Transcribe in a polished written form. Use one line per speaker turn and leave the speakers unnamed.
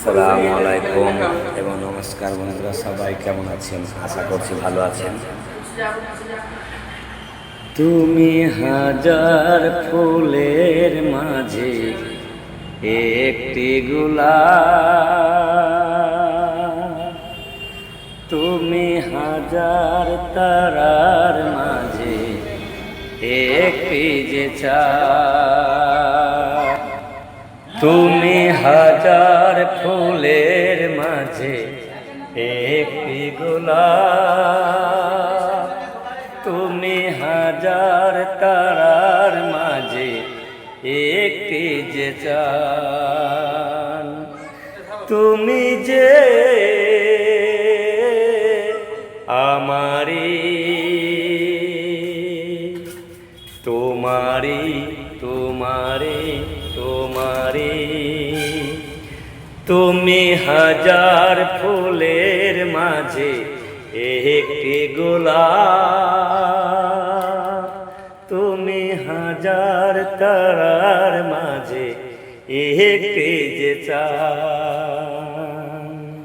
আসসালামু আলাইকুম এবং নমস্কার বন্ধুরা, সবাই কেমন আছেন? আশা করছি ভালো আছেন। তুমি হাজার ফুলের মাঝে একটি গোলাপ, তুমি হাজার তারার মাঝে একটি যে চাঁদ, তুমি হাজার ফুলের মাঝে একটি গোলাপ, তুমি হাজার তারার মাঝে একটি যে চাঁদ, তুমি যে আমারি তোমারি তোমারি তোমারি, তুমি হাজার ফুলের মাঝে একটি গোলাপ, তুমি হাজার তারার মাঝে একটি যে চাঁদ।